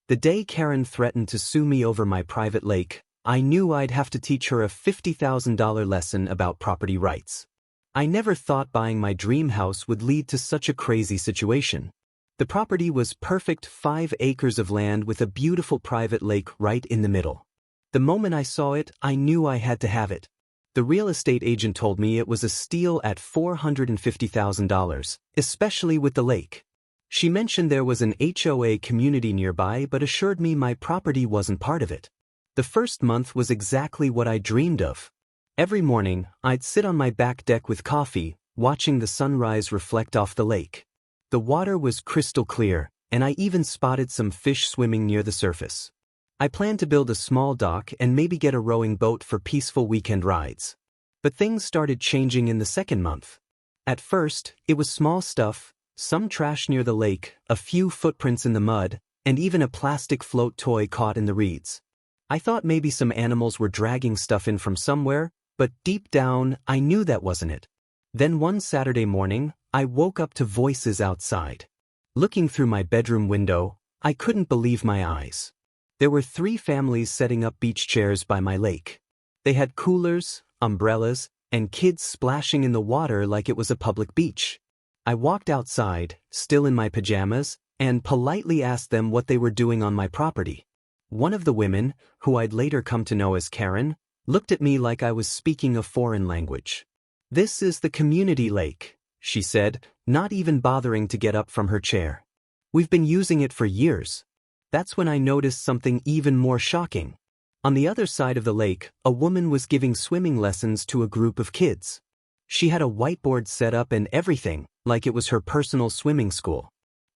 The day Karen threatened to sue me over my private lake, I knew I'd have to teach her a $50,000 lesson about property rights. I never thought buying my dream house would lead to such a crazy situation. The property was perfect 5 acres of land with a beautiful private lake right in the middle. The moment I saw it, I knew I had to have it. The real estate agent told me it was a steal at $450,000, especially with the lake. She mentioned there was an HOA community nearby but assured me my property wasn't part of it. The first month was exactly what I dreamed of. Every morning, I'd sit on my back deck with coffee, watching the sunrise reflect off the lake. The water was crystal clear, and I even spotted some fish swimming near the surface. I planned to build a small dock and maybe get a rowing boat for peaceful weekend rides. But things started changing in the second month. At first, it was small stuff, some trash near the lake, a few footprints in the mud, and even a plastic float toy caught in the reeds. I thought maybe some animals were dragging stuff in from somewhere, but deep down, I knew that wasn't it. Then one Saturday morning, I woke up to voices outside. Looking through my bedroom window, I couldn't believe my eyes. There were 3 families setting up beach chairs by my lake. They had coolers, umbrellas, and kids splashing in the water like it was a public beach. I walked outside, still in my pajamas, and politely asked them what they were doing on my property. One of the women, who I'd later come to know as Karen, looked at me like I was speaking a foreign language. "This is the community lake," she said, not even bothering to get up from her chair. "We've been using it for years." That's when I noticed something even more shocking. On the other side of the lake, a woman was giving swimming lessons to a group of kids. She had a whiteboard set up and everything, like it was her personal swimming school.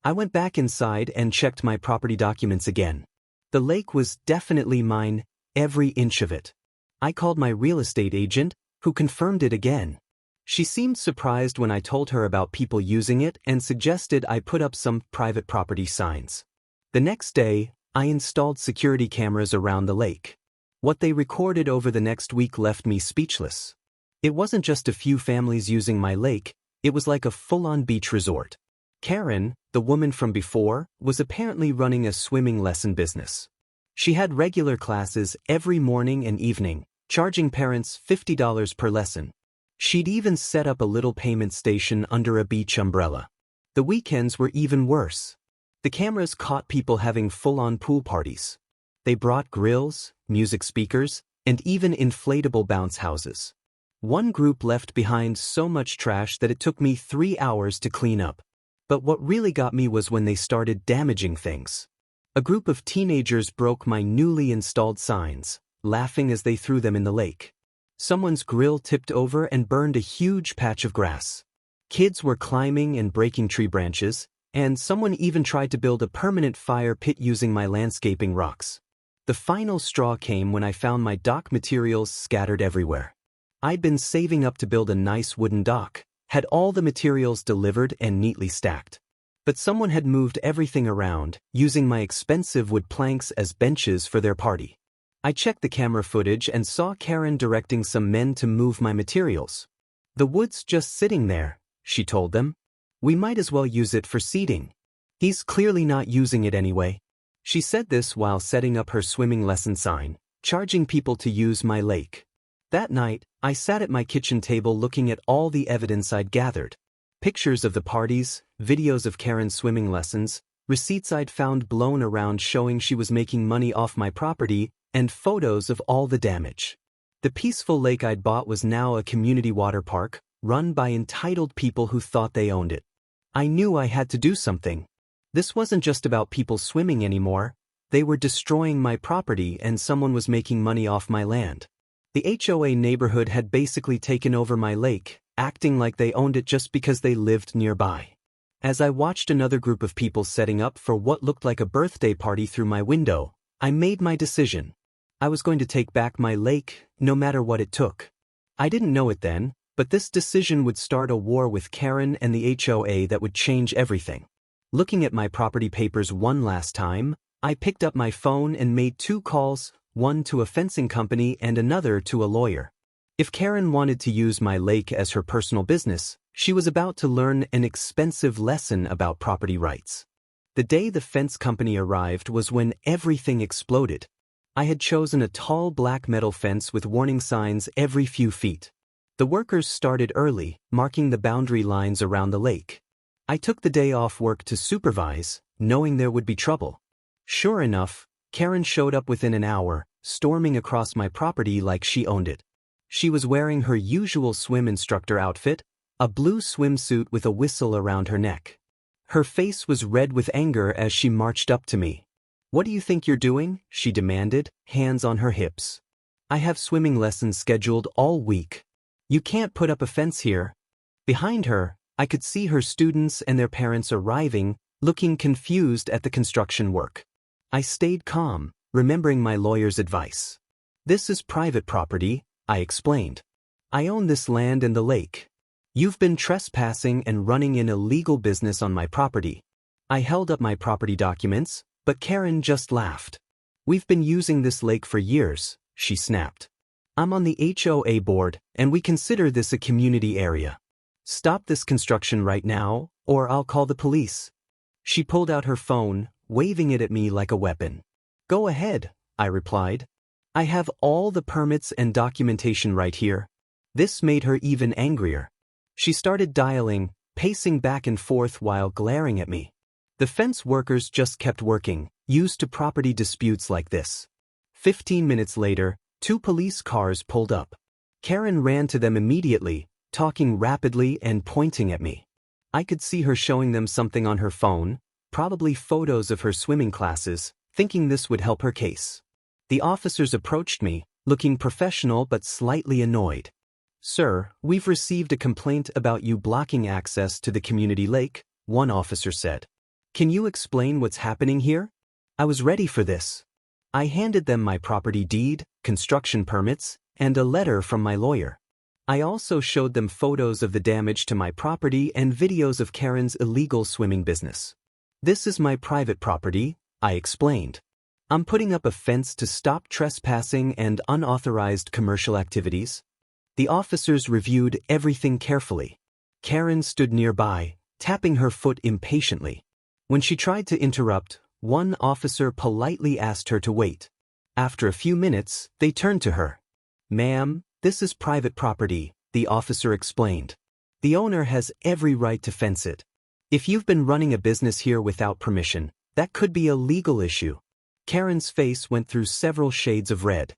I went back inside and checked my property documents again. The lake was definitely mine, every inch of it. I called my real estate agent, who confirmed it again. She seemed surprised when I told her about people using it and suggested I put up some private property signs. The next day, I installed security cameras around the lake. What they recorded over the next week left me speechless. It wasn't just a few families using my lake, it was like a full-on beach resort. Karen, the woman from before, was apparently running a swimming lesson business. She had regular classes every morning and evening, charging parents $50 per lesson. She'd even set up a little payment station under a beach umbrella. The weekends were even worse. The cameras caught people having full-on pool parties. They brought grills, music speakers, and even inflatable bounce houses. One group left behind so much trash that it took me 3 hours to clean up. But what really got me was when they started damaging things. A group of teenagers broke my newly installed signs, laughing as they threw them in the lake. Someone's grill tipped over and burned a huge patch of grass. Kids were climbing and breaking tree branches, and someone even tried to build a permanent fire pit using my landscaping rocks. The final straw came when I found my dock materials scattered everywhere. I'd been saving up to build a nice wooden dock, had all the materials delivered and neatly stacked. But someone had moved everything around, using my expensive wood planks as benches for their party. I checked the camera footage and saw Karen directing some men to move my materials. "The wood's just sitting there," she told them. "We might as well use it for seating. He's clearly not using it anyway." She said this while setting up her swimming lesson sign, charging people to use my lake. That night, I sat at my kitchen table looking at all the evidence I'd gathered. Pictures of the parties, videos of Karen's swimming lessons, receipts I'd found blown around showing she was making money off my property, and photos of all the damage. The peaceful lake I'd bought was now a community water park, run by entitled people who thought they owned it. I knew I had to do something. This wasn't just about people swimming anymore. They were destroying my property and someone was making money off my land. The HOA neighborhood had basically taken over my lake, acting like they owned it just because they lived nearby. As I watched another group of people setting up for what looked like a birthday party through my window, I made my decision. I was going to take back my lake, no matter what it took. I didn't know it then, but this decision would start a war with Karen and the HOA that would change everything. Looking at my property papers one last time, I picked up my phone and made 2 calls, one to a fencing company and another to a lawyer. If Karen wanted to use my lake as her personal business, she was about to learn an expensive lesson about property rights. The day the fence company arrived was when everything exploded. I had chosen a tall black metal fence with warning signs every few feet. The workers started early, marking the boundary lines around the lake. I took the day off work to supervise, knowing there would be trouble. Sure enough, Karen showed up within an hour, storming across my property like she owned it. She was wearing her usual swim instructor outfit, a blue swimsuit with a whistle around her neck. Her face was red with anger as she marched up to me. "What do you think you're doing?" she demanded, hands on her hips. "I have swimming lessons scheduled all week. You can't put up a fence here." Behind her, I could see her students and their parents arriving, looking confused at the construction work. I stayed calm, remembering my lawyer's advice. "This is private property," I explained. "I own this land and the lake. You've been trespassing and running an illegal business on my property." I held up my property documents, but Karen just laughed. "We've been using this lake for years," she snapped. "I'm on the HOA board, and we consider this a community area. Stop this construction right now, or I'll call the police." She pulled out her phone, waving it at me like a weapon. "Go ahead," I replied. "I have all the permits and documentation right here." This made her even angrier. She started dialing, pacing back and forth while glaring at me. The fence workers just kept working, used to property disputes like this. 15 minutes later, 2 police cars pulled up. Karen ran to them immediately, talking rapidly and pointing at me. I could see her showing them something on her phone, probably photos of her swimming classes, thinking this would help her case. The officers approached me, looking professional but slightly annoyed. "Sir, we've received a complaint about you blocking access to the community lake," one officer said. "Can you explain what's happening here?" I was ready for this. I handed them my property deed, construction permits, and a letter from my lawyer. I also showed them photos of the damage to my property and videos of Karen's illegal swimming business. "This is my private property," I explained. "I'm putting up a fence to stop trespassing and unauthorized commercial activities." The officers reviewed everything carefully. Karen stood nearby, tapping her foot impatiently. When she tried to interrupt, one officer politely asked her to wait. After a few minutes, they turned to her. "Ma'am, this is private property," the officer explained. "The owner has every right to fence it. If you've been running a business here without permission, that could be a legal issue." Karen's face went through several shades of red.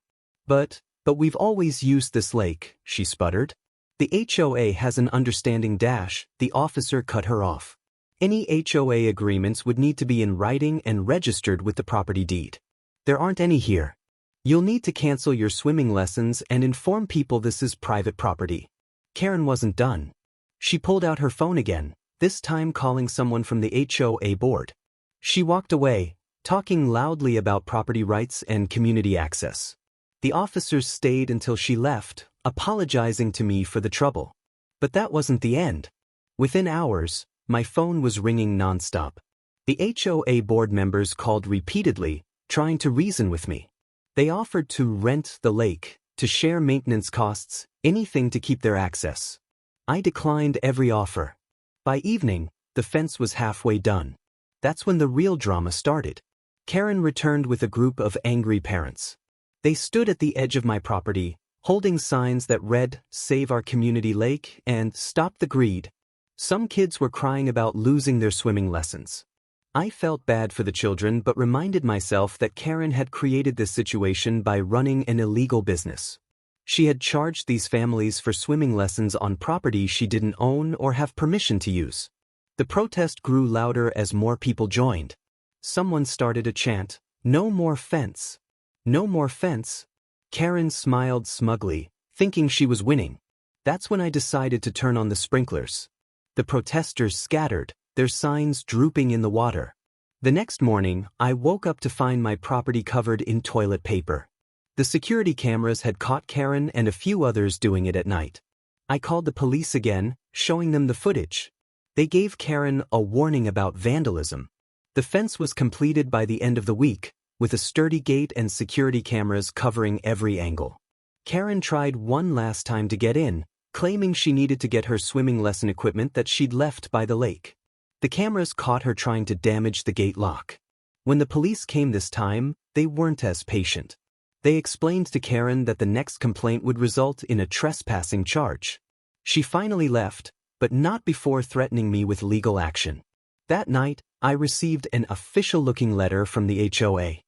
But we've always used this lake," she sputtered. "The HOA has an understanding dash," the officer cut her off. "Any HOA agreements would need to be in writing and registered with the property deed. There aren't any here. You'll need to cancel your swimming lessons and inform people this is private property." Karen wasn't done. She pulled out her phone again, this time calling someone from the HOA board. She walked away, talking loudly about property rights and community access. The officers stayed until she left, apologizing to me for the trouble. But that wasn't the end. Within hours, my phone was ringing nonstop. The HOA board members called repeatedly, trying to reason with me. They offered to rent the lake, to share maintenance costs, anything to keep their access. I declined every offer. By evening, the fence was halfway done. That's when the real drama started. Karen returned with a group of angry parents. They stood at the edge of my property, holding signs that read, "Save our community lake" and "Stop the greed." Some kids were crying about losing their swimming lessons. I felt bad for the children but reminded myself that Karen had created this situation by running an illegal business. She had charged these families for swimming lessons on property she didn't own or have permission to use. The protest grew louder as more people joined. Someone started a chant, "No more fence. No more fence." Karen smiled smugly, thinking she was winning. That's when I decided to turn on the sprinklers. The protesters scattered, their signs drooping in the water. The next morning, I woke up to find my property covered in toilet paper. The security cameras had caught Karen and a few others doing it at night. I called the police again, showing them the footage. They gave Karen a warning about vandalism. The fence was completed by the end of the week, with a sturdy gate and security cameras covering every angle. Karen tried one last time to get in, claiming she needed to get her swimming lesson equipment that she'd left by the lake. The cameras caught her trying to damage the gate lock. When the police came this time, they weren't as patient. They explained to Karen that the next complaint would result in a trespassing charge. She finally left, but not before threatening me with legal action. That night, I received an official-looking letter from the HOA.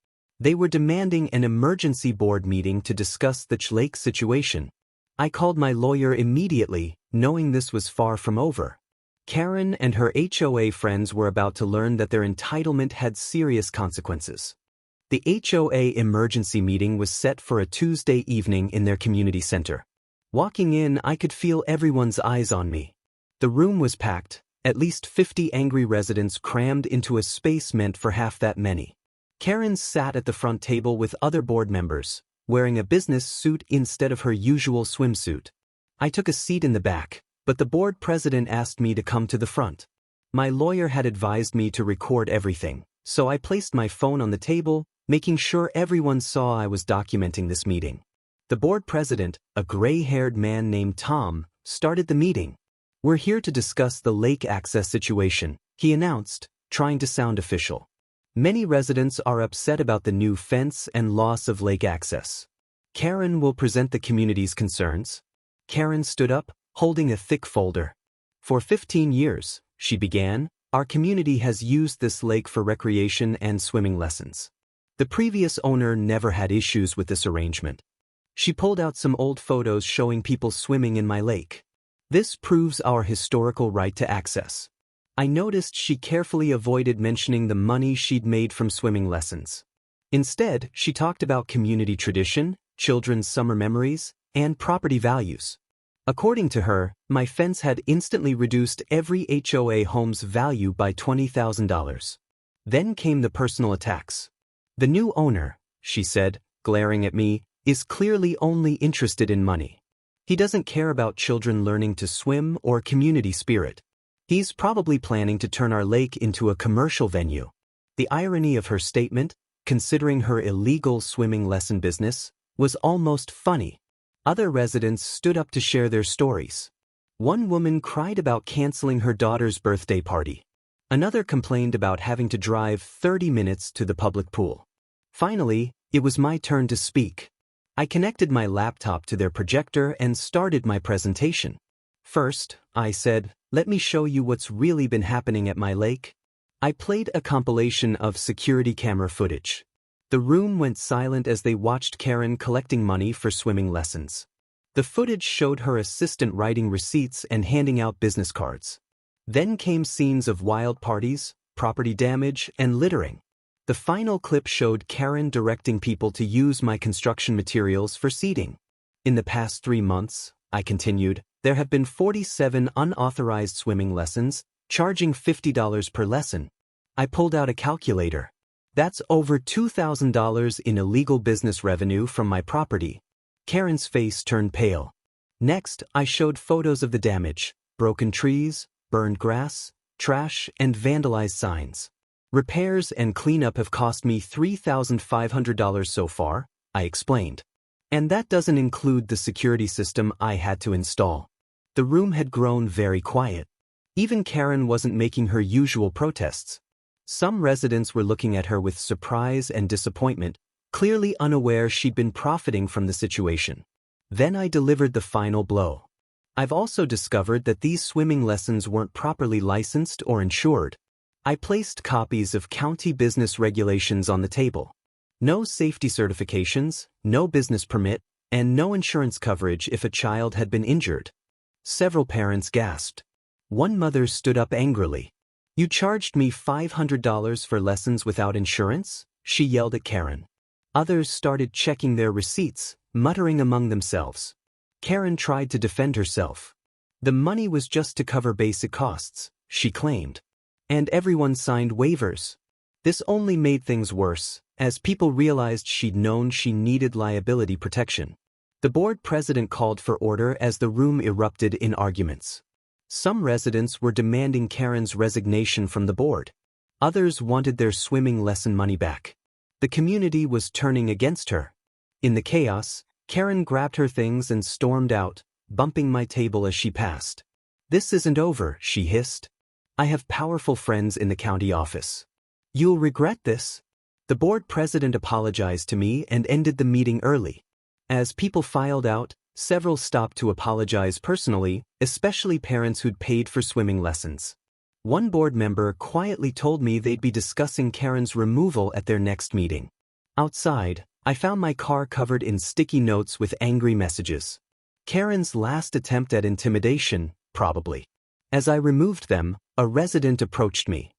They were demanding an emergency board meeting to discuss the lake situation. I called my lawyer immediately, knowing this was far from over. Karen and her HOA friends were about to learn that their entitlement had serious consequences. The HOA emergency meeting was set for a Tuesday evening in their community center. Walking in, I could feel everyone's eyes on me. The room was packed, at least 50 angry residents crammed into a space meant for half that many. Karen sat at the front table with other board members, wearing a business suit instead of her usual swimsuit. I took a seat in the back, but the board president asked me to come to the front. My lawyer had advised me to record everything, so I placed my phone on the table, making sure everyone saw I was documenting this meeting. The board president, a gray-haired man named Tom, started the meeting. "We're here to discuss the lake access situation," he announced, trying to sound official. "Many residents are upset about the new fence and loss of lake access. Karen will present the community's concerns." Karen stood up, holding a thick folder. "For 15 years, she began, our community has used this lake for recreation and swimming lessons. The previous owner never had issues with this arrangement." She pulled out some old photos showing people swimming in my lake. "This proves our historical right to access." I noticed she carefully avoided mentioning the money she'd made from swimming lessons. Instead, she talked about community tradition, children's summer memories, and property values. According to her, my fence had instantly reduced every HOA home's value by $20,000. Then came the personal attacks. "The new owner," she said, glaring at me, "is clearly only interested in money. He doesn't care about children learning to swim or community spirit. He's probably planning to turn our lake into a commercial venue." The irony of her statement, considering her illegal swimming lesson business, was almost funny. Other residents stood up to share their stories. One woman cried about canceling her daughter's birthday party. Another complained about having to drive 30 minutes to the public pool. Finally, it was my turn to speak. I connected my laptop to their projector and started my presentation. "First," I said, "let me show you what's really been happening at my lake." I played a compilation of security camera footage. The room went silent as they watched Karen collecting money for swimming lessons. The footage showed her assistant writing receipts and handing out business cards. Then came scenes of wild parties, property damage, and littering. The final clip showed Karen directing people to use my construction materials for seating. "In the past 3 months," I continued, "there have been 47 unauthorized swimming lessons, charging $50 per lesson." I pulled out a calculator. "That's over $2,000 in illegal business revenue from my property." Karen's face turned pale. Next, I showed photos of the damage: broken trees, burned grass, trash, and vandalized signs. "Repairs and cleanup have cost me $3,500 so far," I explained. "And that doesn't include the security system I had to install." The room had grown very quiet. Even Karen wasn't making her usual protests. Some residents were looking at her with surprise and disappointment, clearly unaware she'd been profiting from the situation. Then I delivered the final blow. "I've also discovered that these swimming lessons weren't properly licensed or insured." I placed copies of county business regulations on the table. No safety certifications, no business permit, and no insurance coverage if a child had been injured. Several parents gasped. One mother stood up angrily. "You charged me $500 for lessons without insurance?" she yelled at Karen. Others started checking their receipts, muttering among themselves. Karen tried to defend herself. "The money was just to cover basic costs," she claimed. And everyone signed waivers. This only made things worse, as people realized she'd known she needed liability protection. The board president called for order as the room erupted in arguments. Some residents were demanding Karen's resignation from the board. Others wanted their swimming lesson money back. The community was turning against her. In the chaos, Karen grabbed her things and stormed out, bumping my table as she passed. "This isn't over," she hissed. I have powerful friends in the county office. You'll regret this. The board president apologized to me and ended the meeting early. As people filed out, several stopped to apologize personally, especially parents who'd paid for swimming lessons. One board member quietly told me they'd be discussing Karen's removal at their next meeting. Outside, I found my car covered in sticky notes with angry messages. Karen's last attempt at intimidation, probably. As I removed them, a resident approached me.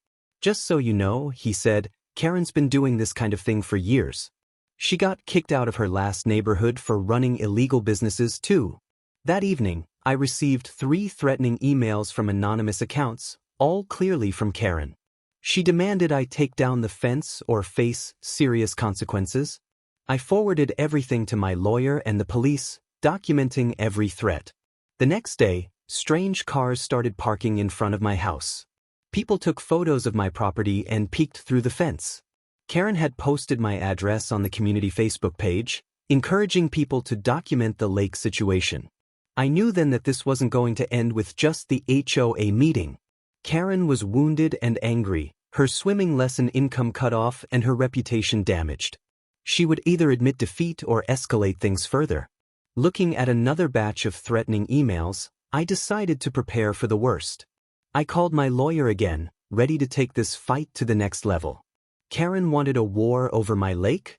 Just so you know, he said, Karen's been doing this kind of thing for years. She got kicked out of her last neighborhood for running illegal businesses too. That evening, I received 3 threatening emails from anonymous accounts, all clearly from Karen. She demanded I take down the fence or face serious consequences. I forwarded everything to my lawyer and the police, documenting every threat. The next day, strange cars started parking in front of my house. People took photos of my property and peeked through the fence. Karen had posted my address on the community Facebook page, encouraging people to document the lake situation. I knew then that this wasn't going to end with just the HOA meeting. Karen was wounded and angry, her swimming lesson income cut off and her reputation damaged. She would either admit defeat or escalate things further. Looking at another batch of threatening emails, I decided to prepare for the worst. I called my lawyer again, ready to take this fight to the next level. Karen wanted a war over my lake?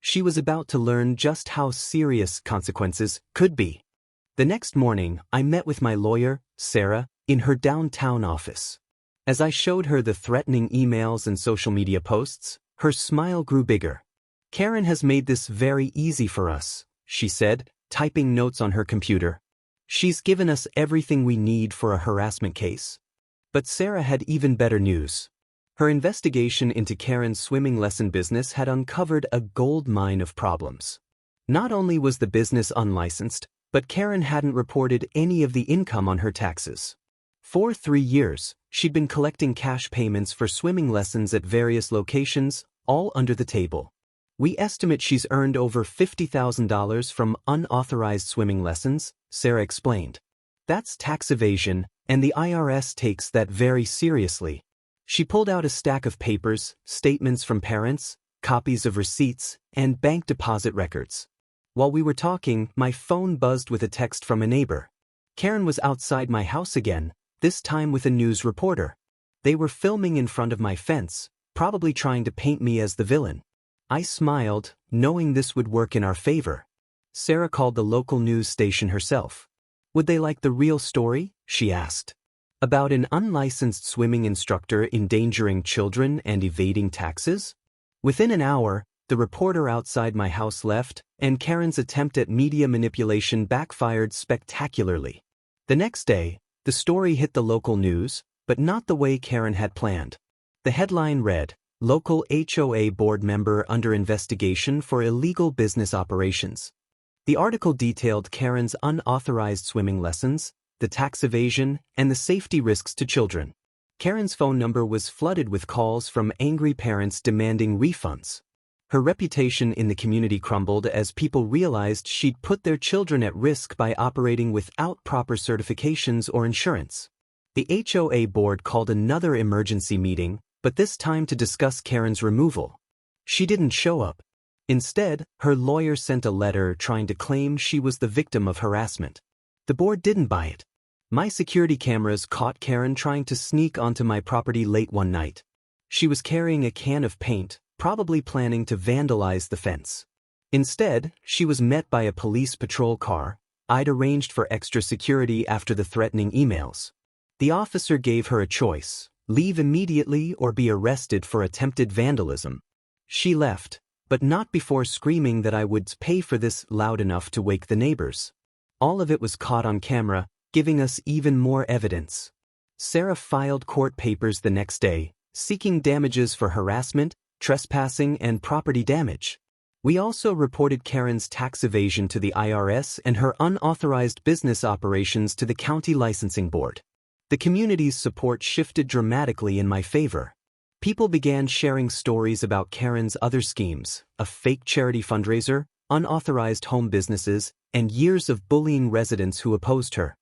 She was about to learn just how serious consequences could be. The next morning, I met with my lawyer, Sarah, in her downtown office. As I showed her the threatening emails and social media posts, her smile grew bigger. Karen has made this very easy for us, she said, typing notes on her computer. She's given us everything we need for a harassment case. But Sarah had even better news. Her investigation into Karen's swimming lesson business had uncovered a gold mine of problems. Not only was the business unlicensed, but Karen hadn't reported any of the income on her taxes. For 3 years, she'd been collecting cash payments for swimming lessons at various locations, all under the table. We estimate she's earned over $50,000 from unauthorized swimming lessons, Sarah explained. That's tax evasion, and the IRS takes that very seriously. She pulled out a stack of papers, statements from parents, copies of receipts, and bank deposit records. While we were talking, my phone buzzed with a text from a neighbor. Karen was outside my house again, this time with a news reporter. They were filming in front of my fence, probably trying to paint me as the villain. I smiled, knowing this would work in our favor. Sarah called the local news station herself. Would they like the real story? She asked. About an unlicensed swimming instructor endangering children and evading taxes? Within an hour, the reporter outside my house left, and Karen's attempt at media manipulation backfired spectacularly. The next day, the story hit the local news, but not the way Karen had planned. The headline read, "Local HOA board member under investigation for illegal business operations." The article detailed Karen's unauthorized swimming lessons, the tax evasion, and the safety risks to children. Karen's phone number was flooded with calls from angry parents demanding refunds. Her reputation in the community crumbled as people realized she'd put their children at risk by operating without proper certifications or insurance. The HOA board called another emergency meeting, but this time to discuss Karen's removal. She didn't show up. Instead, her lawyer sent a letter trying to claim she was the victim of harassment. The board didn't buy it. My security cameras caught Karen trying to sneak onto my property late one night. She was carrying a can of paint, probably planning to vandalize the fence. Instead, she was met by a police patrol car. I'd arranged for extra security after the threatening emails. The officer gave her a choice: leave immediately or be arrested for attempted vandalism. She left, but not before screaming that I would pay for this loud enough to wake the neighbors. All of it was caught on camera, giving us even more evidence. Sarah filed court papers the next day, seeking damages for harassment, trespassing, and property damage. We also reported Karen's tax evasion to the IRS and her unauthorized business operations to the county licensing board. The community's support shifted dramatically in my favor. People began sharing stories about Karen's other schemes: a fake charity fundraiser, unauthorized home businesses, and years of bullying residents who opposed her.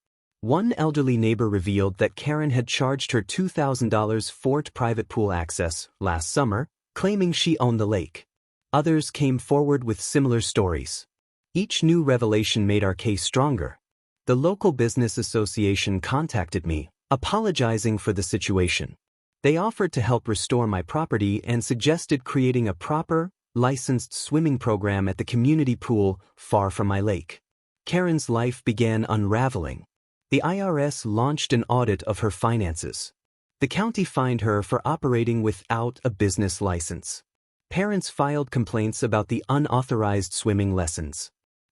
One elderly neighbor revealed that Karen had charged her $2,000 for private pool access last summer, claiming she owned the lake. Others came forward with similar stories. Each new revelation made our case stronger. The local business association contacted me, apologizing for the situation. They offered to help restore my property and suggested creating a proper, licensed swimming program at the community pool far from my lake. Karen's life began unraveling. The IRS launched an audit of her finances. The county fined her for operating without a business license. Parents filed complaints about the unauthorized swimming lessons.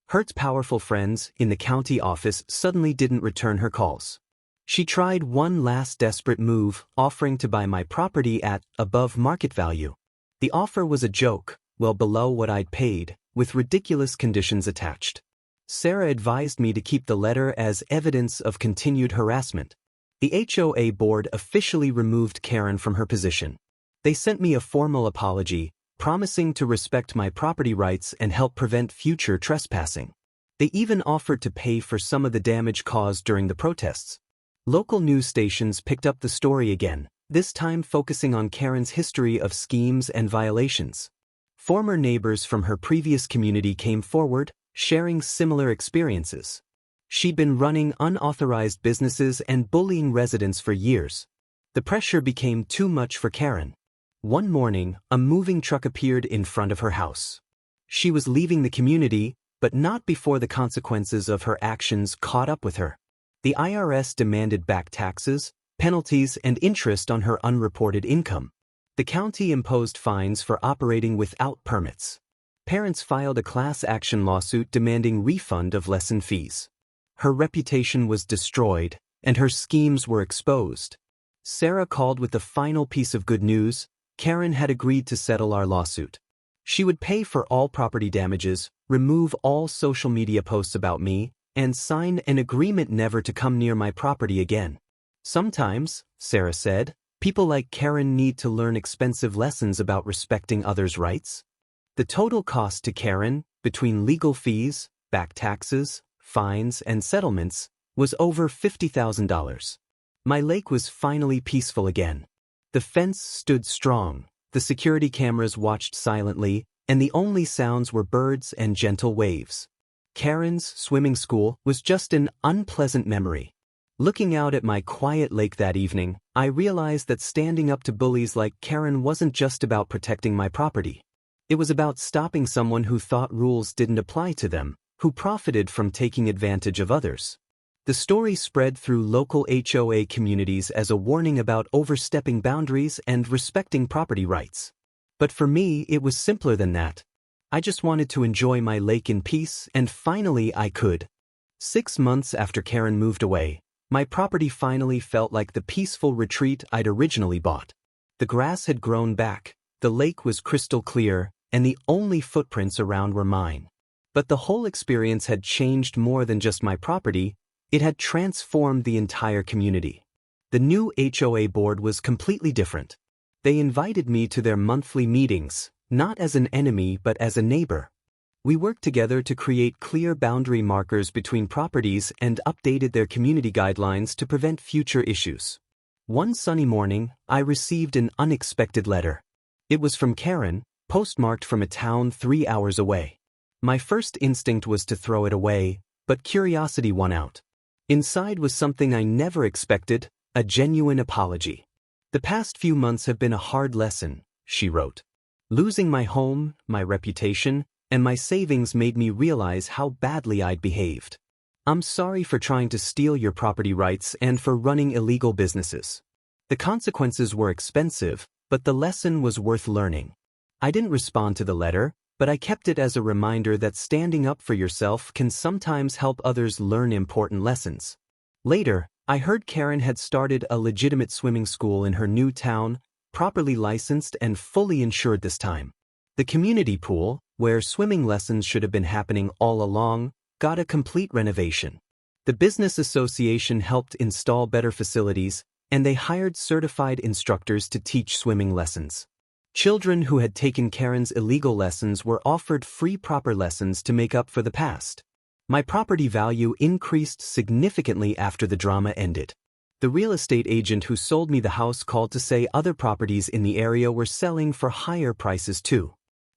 Hert's powerful friends in the county office suddenly didn't return her calls. She tried one last desperate move, offering to buy my property at above market value. The offer was a joke, well below what I'd paid, with ridiculous conditions attached. Sarah advised me to keep the letter as evidence of continued harassment. The HOA board officially removed Karen from her position. They sent me a formal apology, promising to respect my property rights and help prevent future trespassing. They even offered to pay for some of the damage caused during the protests. Local news stations picked up the story again, this time focusing on Karen's history of schemes and violations. Former neighbors from her previous community came forward, sharing similar experiences. She'd been running unauthorized businesses and bullying residents for years. The pressure became too much for Karen. One morning, a moving truck appeared in front of her house. She was leaving the community, but not before the consequences of her actions caught up with her. The IRS demanded back taxes, penalties, and interest on her unreported income. The county imposed fines for operating without permits. Parents filed a class action lawsuit demanding refund of lesson fees. Her reputation was destroyed, and her schemes were exposed. Sarah called with the final piece of good news: Karen had agreed to settle our lawsuit. She would pay for all property damages, remove all social media posts about me, and sign an agreement never to come near my property again. Sometimes, Sarah said, people like Karen need to learn expensive lessons about respecting others' rights. The total cost to Karen, between legal fees, back taxes, fines, and settlements, was over $50,000. My lake was finally peaceful again. The fence stood strong, the security cameras watched silently, and the only sounds were birds and gentle waves. Karen's swimming school was just an unpleasant memory. Looking out at my quiet lake that evening, I realized that standing up to bullies like Karen wasn't just about protecting my property. It was about stopping someone who thought rules didn't apply to them, who profited from taking advantage of others. The story spread through local HOA communities as a warning about overstepping boundaries and respecting property rights. But for me, it was simpler than that. I just wanted to enjoy my lake in peace, and finally I could. 6 months after Karen moved away, my property finally felt like the peaceful retreat I'd originally bought. The grass had grown back, the lake was crystal clear, and the only footprints around were mine. But the whole experience had changed more than just my property. It had transformed the entire community. The new HOA board was completely different. They invited me to their monthly meetings, not as an enemy but as a neighbor. We worked together to create clear boundary markers between properties and updated their community guidelines to prevent future issues. One sunny morning, I received an unexpected letter. It was from Karen, postmarked from a town 3 hours away. My first instinct was to throw it away, but curiosity won out. Inside was something I never expected: a genuine apology. The past few months have been a hard lesson, she wrote. Losing my home, my reputation, and my savings made me realize how badly I'd behaved. I'm sorry for trying to steal your property rights and for running illegal businesses. The consequences were expensive, but the lesson was worth learning. I didn't respond to the letter, but I kept it as a reminder that standing up for yourself can sometimes help others learn important lessons. Later, I heard Karen had started a legitimate swimming school in her new town, properly licensed and fully insured this time. The community pool, where swimming lessons should have been happening all along, got a complete renovation. The business association helped install better facilities, and they hired certified instructors to teach swimming lessons. Children who had taken Karen's illegal lessons were offered free proper lessons to make up for the past. My property value increased significantly after the drama ended. The real estate agent who sold me the house called to say other properties in the area were selling for higher prices too.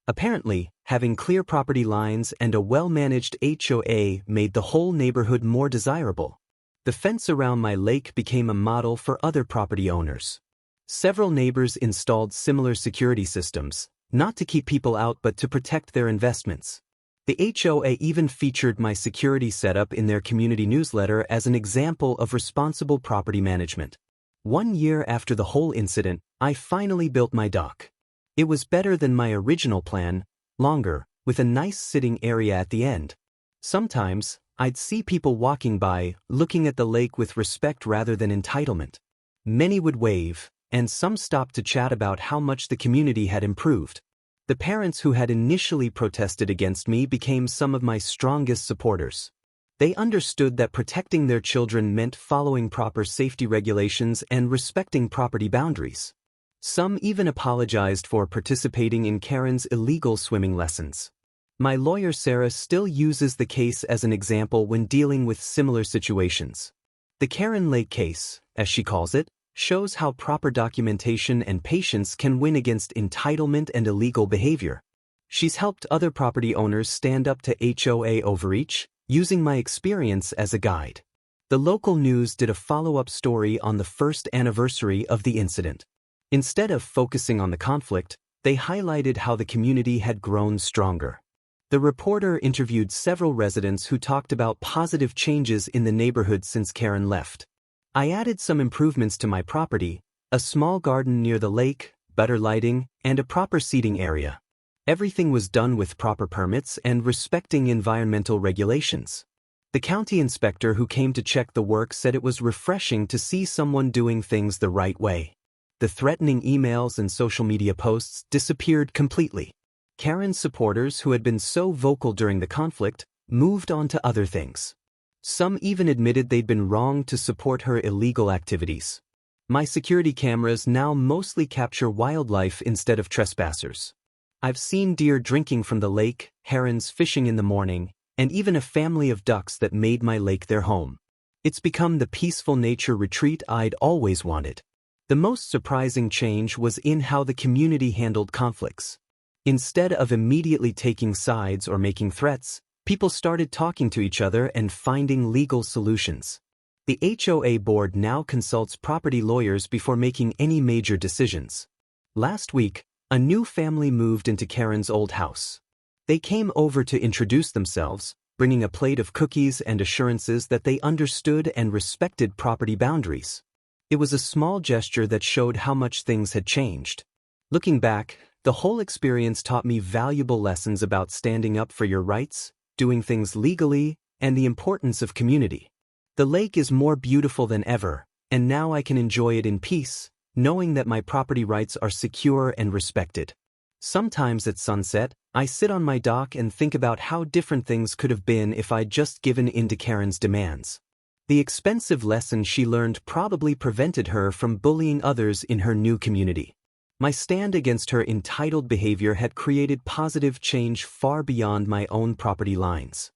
Apparently, having clear property lines and a well-managed HOA made the whole neighborhood more desirable. The fence around my lake became a model for other property owners. Several neighbors installed similar security systems, not to keep people out but to protect their investments. The HOA even featured my security setup in their community newsletter as an example of responsible property management. 1 year after the whole incident, I finally built my dock. It was better than my original plan, longer, with a nice sitting area at the end. Sometimes, I'd see people walking by, looking at the lake with respect rather than entitlement. Many would wave, and some stopped to chat about how much the community had improved. The parents who had initially protested against me became some of my strongest supporters. They understood that protecting their children meant following proper safety regulations and respecting property boundaries. Some even apologized for participating in Karen's illegal swimming lessons. My lawyer Sarah still uses the case as an example when dealing with similar situations. The Karen Lake case, as she calls it, shows how proper documentation and patience can win against entitlement and illegal behavior. She's helped other property owners stand up to HOA overreach, using my experience as a guide. The local news did a follow-up story on the first anniversary of the incident. Instead of focusing on the conflict, they highlighted how the community had grown stronger. The reporter interviewed several residents who talked about positive changes in the neighborhood since Karen left. I added some improvements to my property, a small garden near the lake, better lighting, and a proper seating area. Everything was done with proper permits and respecting environmental regulations. The county inspector who came to check the work said it was refreshing to see someone doing things the right way. The threatening emails and social media posts disappeared completely. Karen's supporters, who had been so vocal during the conflict, moved on to other things. Some even admitted they'd been wrong to support her illegal activities. My security cameras now mostly capture wildlife instead of trespassers. I've seen deer drinking from the lake, herons fishing in the morning, and even a family of ducks that made my lake their home. It's become the peaceful nature retreat I'd always wanted. The most surprising change was in how the community handled conflicts. Instead of immediately taking sides or making threats, people started talking to each other and finding legal solutions. The HOA board now consults property lawyers before making any major decisions. Last week, a new family moved into Karen's old house. They came over to introduce themselves, bringing a plate of cookies and assurances that they understood and respected property boundaries. It was a small gesture that showed how much things had changed. Looking back, the whole experience taught me valuable lessons about standing up for your rights, doing things legally, and the importance of community. The lake is more beautiful than ever, and now I can enjoy it in peace, knowing that my property rights are secure and respected. Sometimes at sunset, I sit on my dock and think about how different things could have been if I'd just given in to Karen's demands. The expensive lesson she learned probably prevented her from bullying others in her new community. My stand against her entitled behavior had created positive change far beyond my own property lines.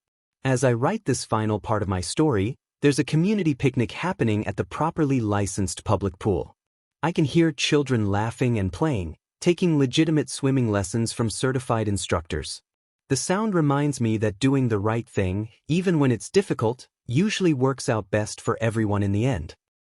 As I write this final part of my story, there's a community picnic happening at the properly licensed public pool. I can hear children laughing and playing, taking legitimate swimming lessons from certified instructors. The sound reminds me that doing the right thing, even when it's difficult, usually works out best for everyone in the end.